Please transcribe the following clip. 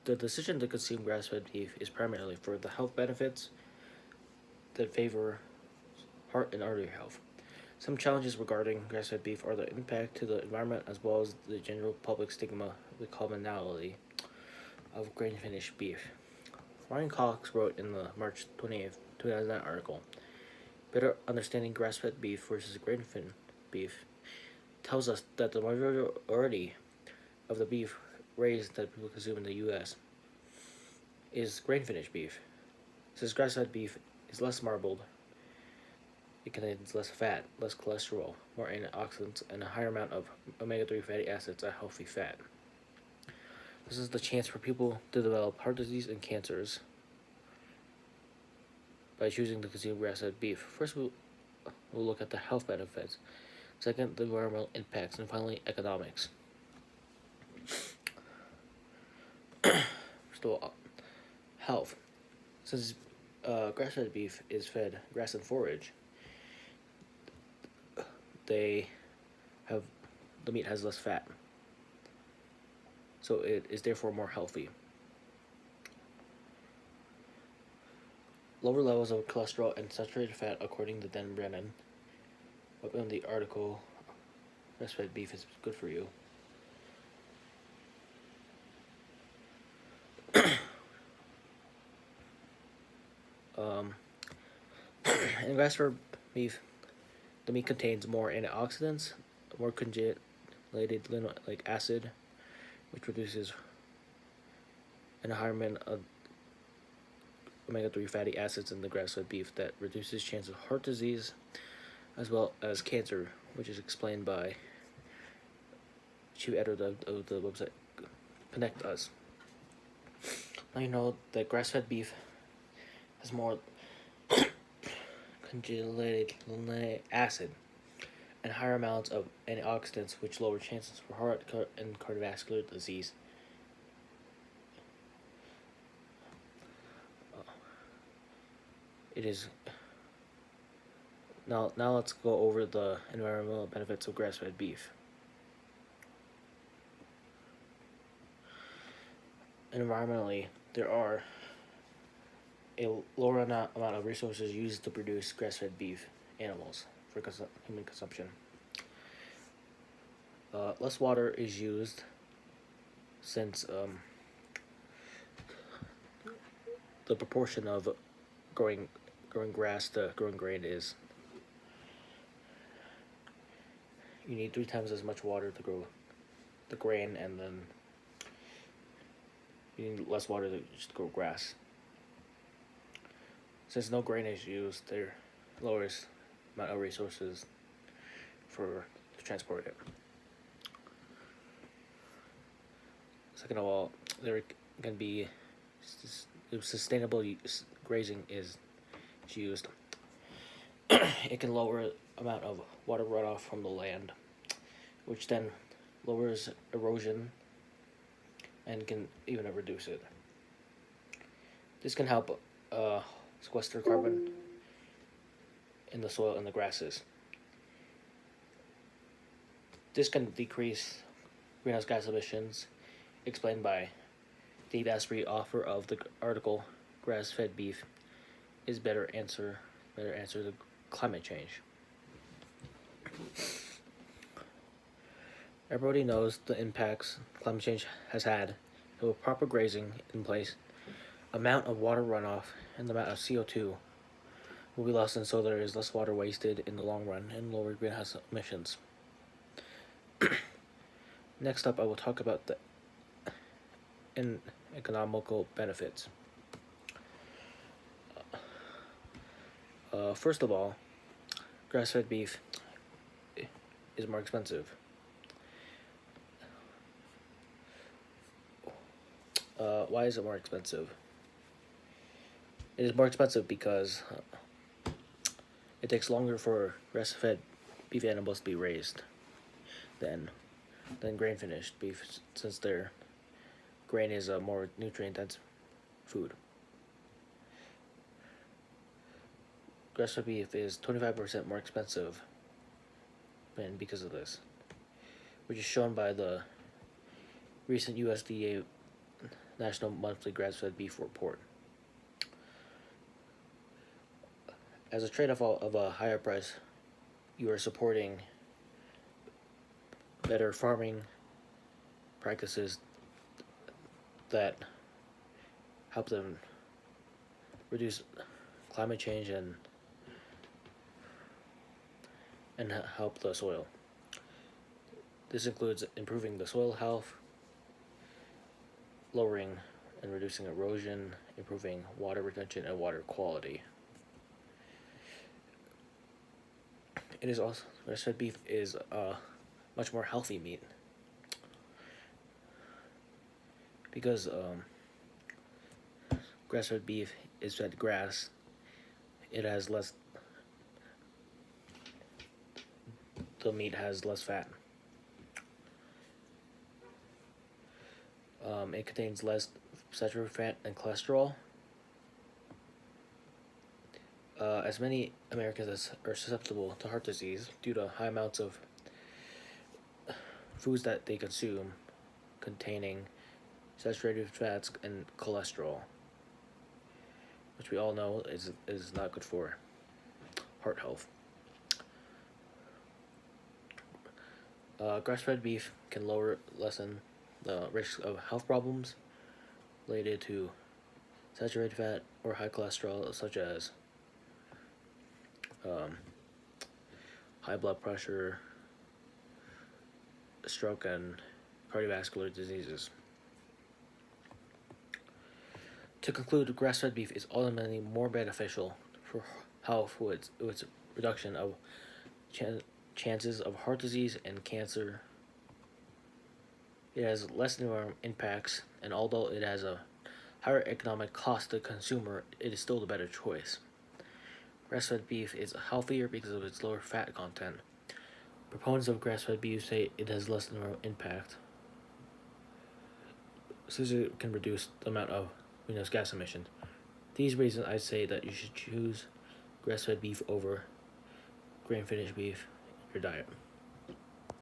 The decision to consume grass-fed beef is primarily for the health benefits that favor heart and artery health. Some challenges regarding grass-fed beef are the impact to the environment as well as the general public stigma, the commonality of grain-finished beef. Ryan Cox wrote in the March 20th, 2009 article, Better Understanding Grass-Fed Beef versus Grain-Fed Beef tells us that the majority of the beef raised that people consume in the U.S. is grain-finished beef. Since grass-fed beef is less marbled, it contains less fat, less cholesterol, more antioxidants, and a higher amount of omega-3 fatty acids, a healthy fat. This is the chance for people to develop heart disease and cancers by choosing to consume grass-fed beef. First, we'll look at the health benefits. Second, the environmental impacts, and finally, economics. First of all, health. Since grass-fed beef is fed grass and forage, they have the meat has less fat, so it is therefore more healthy. Lower levels of cholesterol and saturated fat, according to Dan Brennan, up in the article, grass-fed beef is good for you. In grass-fed beef, the meat contains more antioxidants, more conjugated linoleic acid, which reduces an higher amount of omega-3 fatty acids in the grass-fed beef that reduces chance of heart disease as well as cancer, which is explained by chief editor of the website Connect Us. Now you know that grass-fed beef has more conjugated linoleic acid and higher amounts of antioxidants, which lower chances for heart and cardiovascular disease. It is now let's go over the environmental benefits of grass-fed beef. Environmentally, there are a lower amount of resources used to produce grass-fed beef animals for human consumption. Less water is used since the proportion of growing grass to growing grain is you need 3 times as much water to grow the grain, and then you need less water to just grow grass. Since no grain is used, there lowers the amount of resources to transport it. Second of all, there can be sustainable grazing is used. It can lower the amount of water runoff from the land, which then lowers erosion and can even reduce it. This can help sequester carbon in the soil and the grasses. This can decrease greenhouse gas emissions, explained by Dave Asprey, author of the article "Grass-Fed Beef is better answer to climate change." Everybody knows the impacts climate change has had. So with proper grazing in place, amount of water runoff and the amount of CO2 will be lessened, so there is less water wasted in the long run and lower greenhouse emissions. Next up, I will talk about the economical benefits. First of all, grass-fed beef is more expensive. Why is it more expensive? It is more expensive because it takes longer for grass-fed beef animals to be raised than grain-finished beef, since their grain is a more nutrient-dense food. Grass-fed beef is 25% more expensive, and because of this, which is shown by the recent USDA National Monthly Grass-Fed Beef Report. As a trade-off of a higher price, you are supporting better farming practices that help them reduce climate change and help the soil. This includes improving the soil health, lowering and reducing erosion, improving water retention and water quality. It is also grass-fed beef is a much more healthy meat because grass-fed beef is fed grass. It has less. The meat has less fat. It contains less saturated fat and cholesterol. As many Americans are susceptible to heart disease due to high amounts of foods that they consume containing saturated fats and cholesterol, which we all know is not good for heart health. Grass-fed beef can lessen the risk of health problems related to saturated fat or high cholesterol, such as high blood pressure, stroke, and cardiovascular diseases. To conclude, grass-fed beef is ultimately more beneficial for health with its reduction of chances of heart disease and cancer. It has less environmental impacts, and although it has a higher economic cost to the consumer, it is still the better choice. Grass-fed beef is healthier because of its lower fat content. Proponents of grass-fed beef say it has less environmental impact, since it can reduce the amount of greenhouse gas emissions. These reasons, I say that you should choose grass-fed beef over grain-finished beef in your diet.